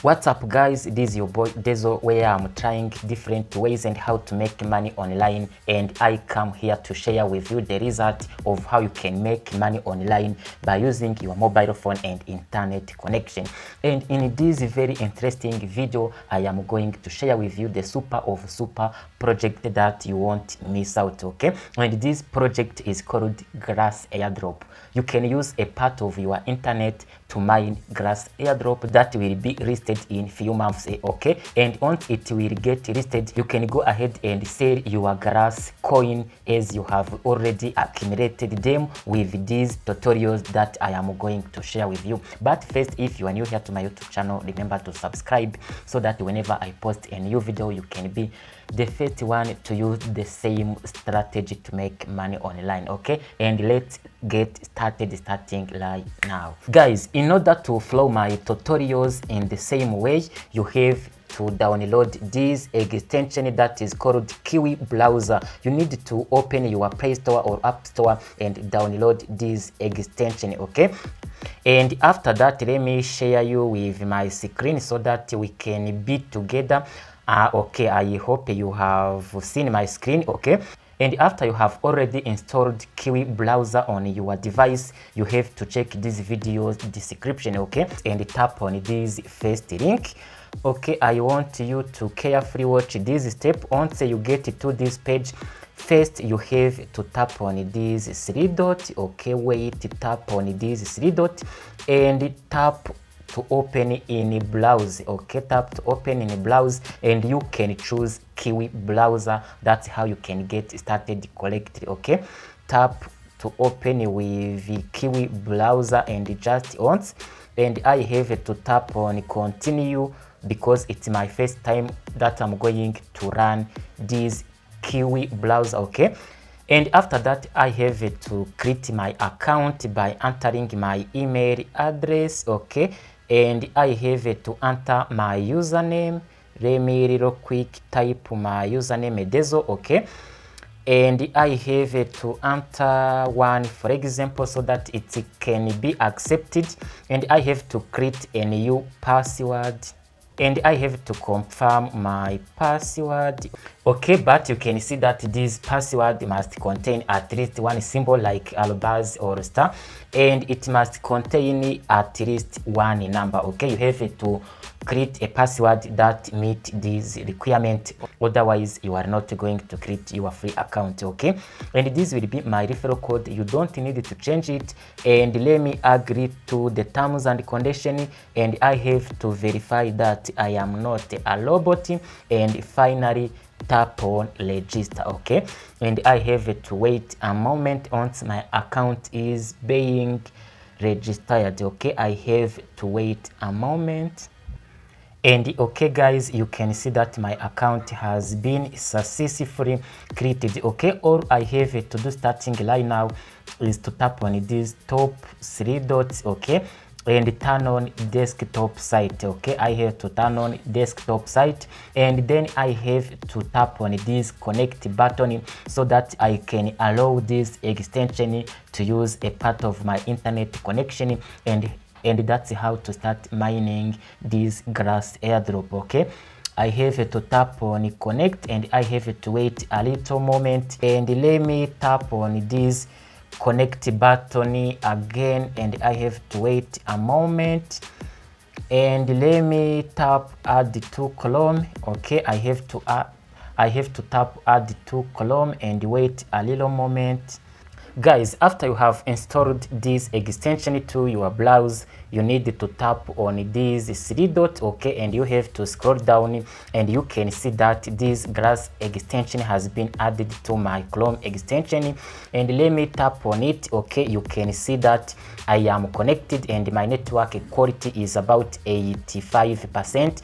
What's up guys, this is your boy Dezo, where I'm trying different ways and how to make money online, and I come here to share with you the result of how you can make money online by using your mobile phone and internet connection. And in this very interesting video, I am going to share with you the super project that you won't miss out, okay? And this project is called grassAirdrop. You can use a part of your internet to mine grassAirdrop that will be listed in few months, okay? And once it will get listed, you can go ahead and sell your grass coin as you have already accumulated them with these tutorials that I am going to share with you. But first, if you are new here to my YouTube channel, remember to subscribe so that whenever I post a new video, you can be the first one to use the same strategy to make money online, okay? And let's get started right now. Guys, in order to follow my tutorials in the same way, you have to download this extension that is called Kiwi Browser. You need to open your Play Store or App Store and download this extension, okay? And after that, let me share you with my screen so that we can be together. Okay, I hope you have seen my screen, okay? And after you have already installed Kiwi Browser on your device, you have to check this video's description, okay? And tap on this first link. Okay, I want you to carefully watch this step. Once you get to this page, first you have to tap on this three dot, okay? Wait, tap on this three dot and tap to open in a browser, okay? Tap to open in a browser and you can choose Kiwi Browser. That's how you can get started correctly, okay? Tap to open with Kiwi Browser and just once, and I have to tap on continue because it's my first time that I'm going to run this Kiwi Browser, okay? And after that, I have to create my account by entering my email address, okay? And I have to enter my username. Let me real quick type my username Dezo, okay? And I have to enter one, for example, so that it can be accepted. And I have to create a new password. And I have to confirm my password, okay? But you can see that this password must contain at least one symbol like albaz or star, and it must contain at least one number, okay? You have to create a password that meet this requirement, otherwise you are not going to create your free account, okay? And this will be my referral code. You don't need to change it. And let me agree to the terms and conditions, and I have to verify that I am not a robot, and finally tap on register, okay? And I have to wait a moment once my account is being registered, okay? I have to wait a moment. And okay guys, you can see that my account has been successfully created, okay? All I have to do starting right now is to tap on these top three dots, okay? And turn on desktop site, okay? I have to turn on desktop site, and then I have to tap on this connect button so that I can allow this extension to use a part of my internet connection, and that's how to start mining this grassAirdrop, okay? I have to tap on connect, and I have to wait a little moment, and let me tap on this connect button again, and I have to wait a moment, and let me tap add to Chrome, okay? I have to tap add to Chrome and wait a little moment. Guys, after you have installed this extension to your browser, you need to tap on this three dot, okay? And you have to scroll down, and you can see that this grass extension has been added to my Chrome extension. And let me tap on it, okay? You can see that I am connected and my network quality is about 85%.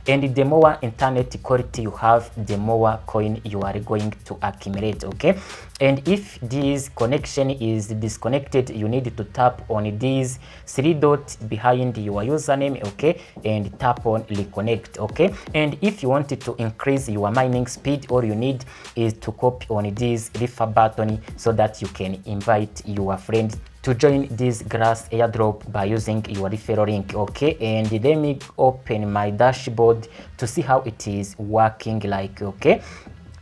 And the more internet quality you have, the more coin you are going to accumulate, okay? And if this connection is disconnected, you need to tap on these three dots behind your username, okay? And tap on reconnect, okay? And if you wanted to increase your mining speed, all you need is to copy on this refer button so that you can invite your friend to join this grass airdrop by using your referral link. Okay, and let me open my dashboard to see how it is working like. Okay,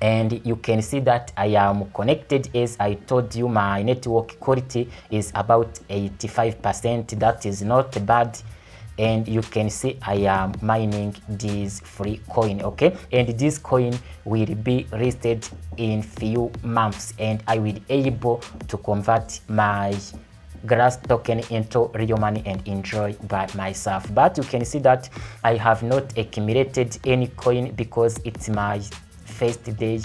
and you can see that I am connected. As I told you, my network quality is about 85%. That is not bad. And you can see I am mining this free coin. Okay, and this coin will be listed in few months, and I will be able to convert my grass token into real money and enjoy by myself. But you can see that I have not accumulated any coin because it's my first day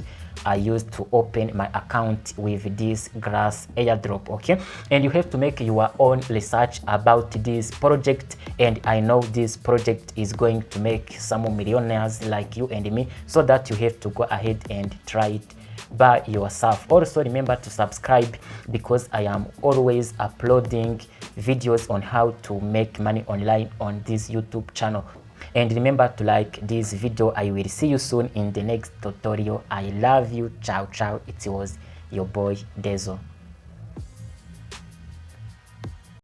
I used to open my account with this grass airdrop. Okay, and you have to make your own research about this project, and I know this project is going to make some millionaires like you and me, so that you have to go ahead and try it by yourself. Also remember to subscribe, because I am always uploading videos on how to make money online on this YouTube channel. And remember to like this video. I will see you soon in the next tutorial. I love you. Ciao ciao. It was your boy Dezo.